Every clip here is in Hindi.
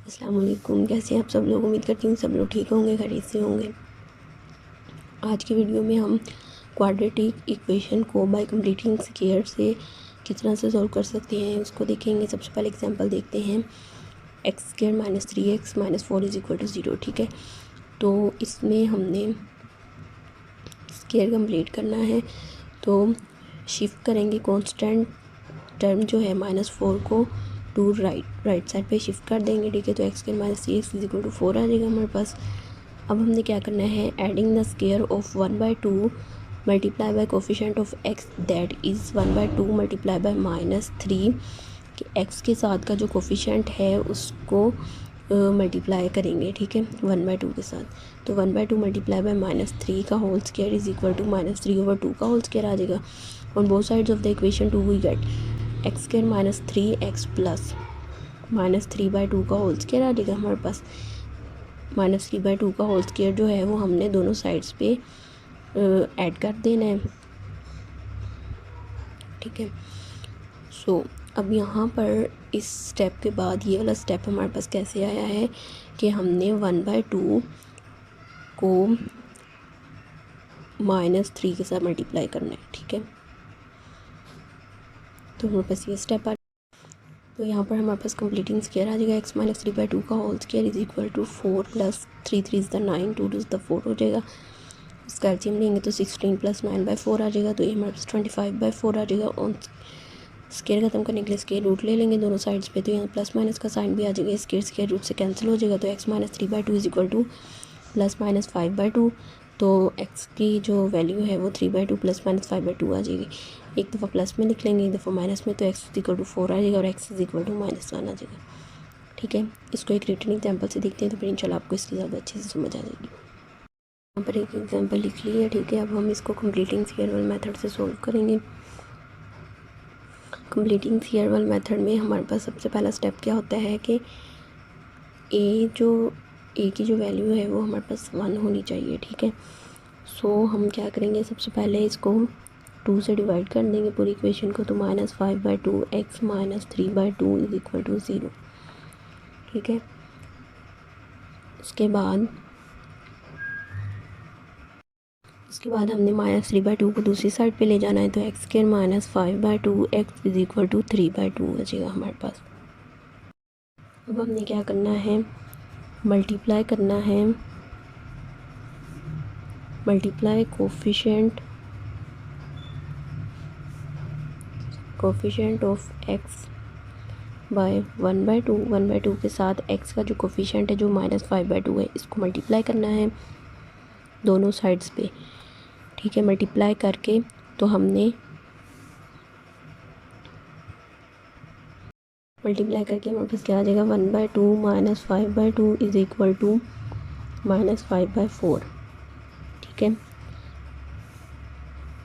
अस्सलामुअलैकुम। कैसे हैं आप सब लोग? उम्मीद करती हूँ सब लोग ठीक होंगे, खैरियत से होंगे। आज की वीडियो में हम क्वाड्रेटिक इक्वेशन को बाय कंप्लीटिंग स्क्वायर से किस तरह से सॉल्व कर सकते हैं उसको देखेंगे। सबसे पहले एग्जांपल देखते हैं। X square minus 3x minus 4 is equal to 0। ठीक है, तो इसमें हमने स्क्वायर कंप्लीट करना है, तो शिफ्ट करेंगे कॉन्स्टेंट टर्म जो है -4 को टू राइट साइड पे शिफ्ट कर देंगे। ठीक है, तो x square minus 3x is equal to 4 आ जाएगा हमारे पास। अब हमने क्या करना है, adding the square of 1/2 multiply by coefficient of x that is 1/2 multiply by -3 कि x के साथ का जो कोफिशिएंट है उसको मल्टीप्लाई करेंगे। ठीक है, 1/2 के साथ, तो 1/2 मल्टीप्लाई बाय -3 का whole square is equal to -3/2 का होल स्क्वायर आ जाएगा। On both sides of the equation 2 we get x square minus 3x plus -3/2 का होल स्क्वायर आ जाएगा हमारे पास। -3/2 का होल स्क्वायर जो है वो हमने दोनों साइड्स पे ऐड कर देना है। ठीक है, सो अब यहाँ पर इस स्टेप के बाद ये वाला स्टेप हमारे पास कैसे आया है कि हमने 1/2 को -3 के साथ मल्टीप्लाई करना है। ठीक है, तो हमारे पास ये स्टेप आ, तो यहाँ पर हमारे पास कंप्लीटिंग स्क्वायर आ जाएगा। x माइनस 3/2 का whole square is equal to 4 plus 3 3 is the 9 2 2 is the 4 हो जाएगा। इसका एलसीएम लेंगे तो 16 प्लस 9/4 आ जाएगा, तो ये हमारे पास 25/4 आ जाएगा। और स्क्वायर खत्म करने के लिए स्क्वायर रूट ले लेंगे दोनों साइड्स पे, तो यहाँ प्लस माइनस का साइन भी आ जाएगा। स्क्वायर रूट से कैंसिल हो जाएगा, तो x minus 3/2 is equal two plus minus 5/2। तो x की जो वैल्यू है वो 3/2 प्लस माइनस 5/2 आ जाएगी। एक दफ़ा प्लस में लिख लेंगे, एक दफ़ा माइनस में, तो x इज इक्वल टू 4 आ जाएगा और x इज इक्वल टू -1 आ जाएगा। ठीक है, इसको एक रिटन एग्जांपल से देखते हैं, तो फिर इंशाल्लाह आपको इसकी ज़्यादा अच्छे से समझ आ जाएगी। यहाँ पर एक एग्जांपल लिख ली है। ठीक है, अब हम इसको कंप्लीटिंग स्क्वायर वाले मेथड से सॉल्व करेंगे। कंप्लीटिंग स्क्वायर वाले मेथड में हमारे पास सबसे पहला स्टेप क्या होता है कि ए की जो वैल्यू है वो हमारे पास 1 होनी चाहिए। ठीक है, सो हम क्या करेंगे, सबसे पहले इसको 2 से डिवाइड कर देंगे पूरी इक्वेशन को, तो -5/2 x minus 3/2 is equal to 0। ठीक है, उसके बाद हमने -3/2 को दूसरी साइड पे ले जाना है, तो x square minus 5/2 x is equal to 3/2 बचेगा हमारे पास। अब हमने क्या करना है, मल्टीप्लाई करना है, multiply coefficient of x by 1/2 के साथ x का जो कोफिशिएंट है जो -5/2 है, इसको मल्टीप्लाई करना है दोनों साइड्स पे। ठीक है, मल्टीप्लाई करके तो हमने हमारे पास क्या आ जाएगा, 1/2 माइनस 5/2 इज इक्वल टू -5/4। ठीक है,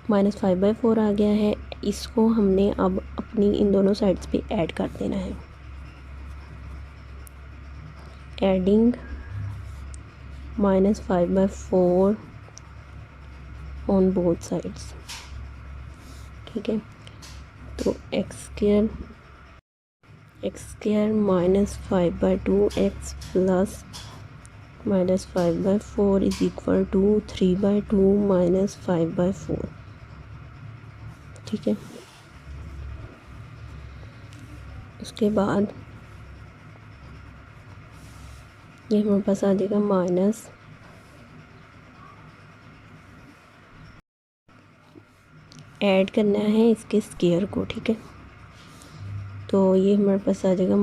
-5/4 आ गया है। इसको हमने अब अपनी इन दोनों साइड्स पे ऐड कर देना है। Adding -5/4 on both sides. ठीक है, तो x square minus 5/2 x plus -5/4 is equal to 3/2 minus 5/4। ठीक है, उसके बाद ये हमारे पास आ जाएगा माइनस ऐड करना है इसके स्क्वायर को। ठीक है, तो ये हमारे पास आ जाएगा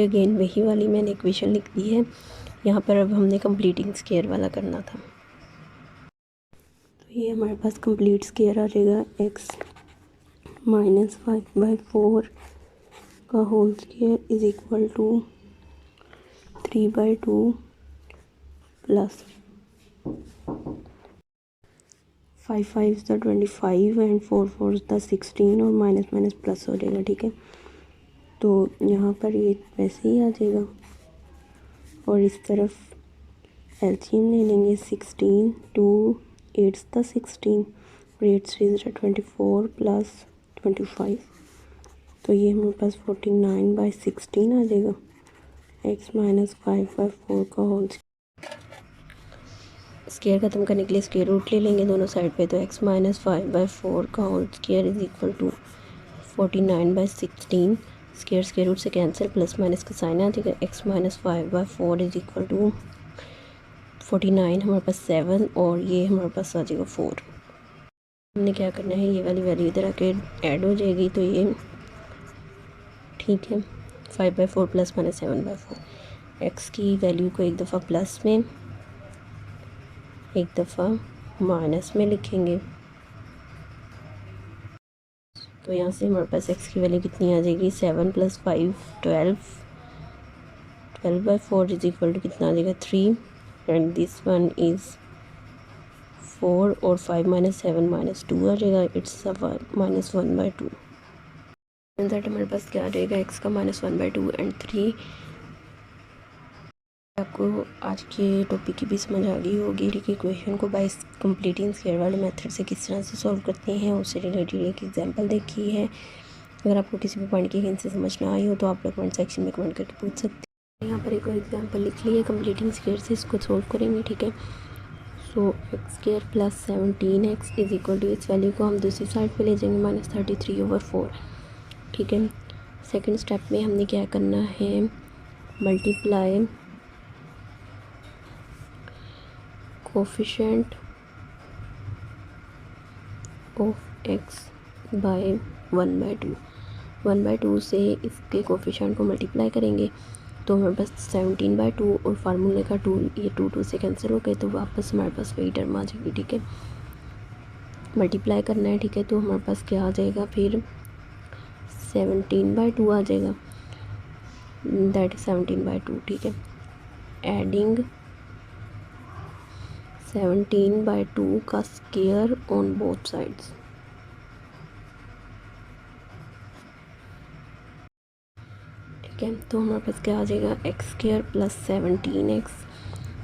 अगेन वही वाली मैंने इक्वेशन लिख दी है यहाँ पर। अब हमने कंप्लीटिंग स्क्वायर वाला करना था, तो ये हमारे पास कंप्लीट स्क्वायर आ जाएगा। x माइनस 5/4 का whole square is equal to 3/2 plus 5 5 is the 25 and 4 4 is the 16 और माइनस माइनस प्लस हो जाएगा। ठीक है, तो यहाँ पर ये वैसे ही आ जाएगा और इस तरफ एलसीएम ले लेंगे। 16 2 8 द 16 और 8 3 ज़ द 24 प्लस 25, तो ये हमारे पास 49/16 आ जाएगा। x माइनस 5/4 का होल स्क्वायर ख़त्म करने के लिए स्क्वायर रूट ले लेंगे दोनों साइड पे, तो x माइनस 5/4 का whole square is equal to 49/16। Square root से कैंसिल, प्लस माइनस का साइन आ जाएगा। x minus 5/4 is equal to 49, हमारे पास 7 और ये हमारे पास आ जाएगा 4। हमने क्या करना है, ये वाली वैल्यू इधर आके ऐड हो जाएगी, तो ये ठीक है। 5/4 प्लस माइनस 7/4, x की वैल्यू को एक दफ़ा प्लस में एक दफ़ा माइनस में लिखेंगे, तो यहाँ से हमारे पास x की वैल्यू कितनी आ जाएगी, 7 + 5 12, 12/4 इज इक्वल टू कितना आ जाएगा 3, एंड दिस वन इज़ 4 और 5 - 7 - 2 आ जाएगा, इट्स -1/2। दैट हमारे पास क्या आ जाएगा, x का -1/2 एंड 3। आपको आज के टॉपिक की भी समझ आ गई होगी कि इक्वेशन को बाय कंप्लीटिंग स्क्वायर वाले मेथड से किस तरह से सॉल्व करते हैं, उससे रिलेटेड एक एग्जांपल देखी है। अगर आपको किसी भी पॉइंट की कहीं से समझ ना आई हो तो आप लोग कमेंट सेक्शन में कमेंट करके पूछ सकते हैं। यहाँ पर एक और एग्जांपल लिख ली है कंप्लीटिंग स्क्वायर से, इसको सॉल्व करेंगे, ठीक है। So x² + 17x is equal to, इस वैल्यू को हम दूसरी साइड पे ले जाएंगे -33/4, ठीक है। सेकंड स्टेप में हमने क्या करना है, multiply coefficient of x by 1/2। 1/2 से इसके कोफिशिएंट को मल्टीप्लाई करेंगे, तो हमारे पास 17/2 और फार्मूले का 2, ये 2 से कैंसिल हो गए, तो वापस हमारे पास वही टर्म आ जाएगी, ठीक है। मल्टीप्लाई करना है, ठीक है, तो हमारे पास क्या आ जाएगा फिर 17/2 आ जाएगा, दैट इज 17/2, ठीक है। एडिंग 17/2 का स्क्वायर ऑन बोथ साइड्स, ठीक है। तो हमारे पास क्या आ जाएगा, x² + 17x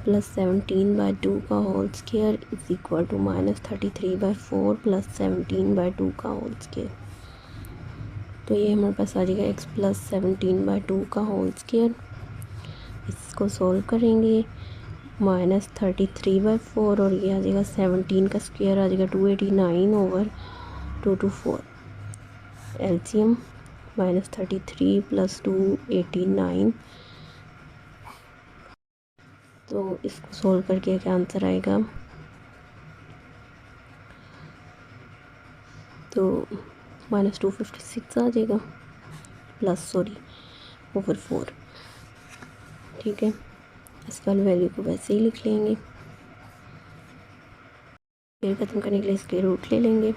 + 17/2 का whole square is equal to -33/4 + 17/2 का होल स्क्वायर। तो ये हमारे पास आ जाएगा x + 17/2 का होल स्क्वायर। इसको सॉल्व करेंगे, -33/4 और ये आ जाएगा 17 का स्क्वायर आ जाएगा 289/224। एलसीएम -33 + 289, तो इसको सॉल्व करके क्या आंसर आएगा, तो -256 आ जाएगा, +/4, ठीक है। इस वाली वैल्यू को वैसे ही लिख लेंगे, फिर ख़त्म करने के लिए स्क्वायर रूट ले लेंगे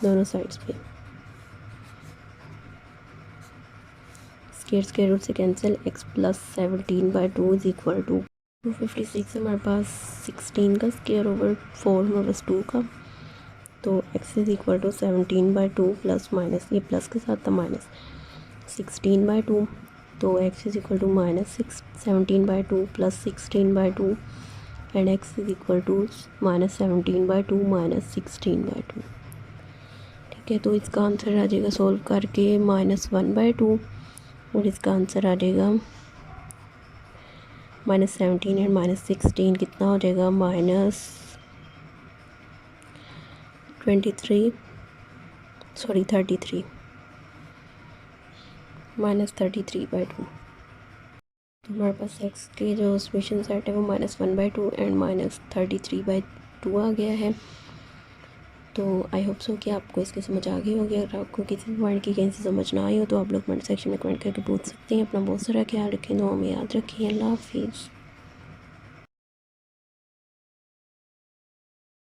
दोनों साइड्स पे। स्क्वायर रूट से cancel, x + 17/2 is equal to 256। हमारे पास 16 का स्क्वायर ओवर 4 हमारे पास 2 का, तो x is equal to 17/2 plus minus, ये प्लस के साथ था माइनस 16/2, तो x is equal to -17/2 plus 16/2 and x is equal to -17/2 - 16/2, ठीक है। तो इसका आंसर आ जाएगा सॉल्व करके -1/2, और इसका आंसर आ जाएगा -17 एंड -16 कितना हो जाएगा, -33 -33/2। तो हमारे पास x के जो सॉल्यूशन सेट है वो -1/2 एंड -33/2 आ गया है। तो आई होप सो कि आपको इसकी समझ आ गई होगी। अगर आपको किसी भी पॉइंट की कहीं से समझ ना आई हो तो आप लोग कमेंट सेक्शन में कमेंट करके पूछ सकते हैं। अपना बहुत सारा ख्याल रखें, दुआ में याद रखें। अल्लाह हाफिज़।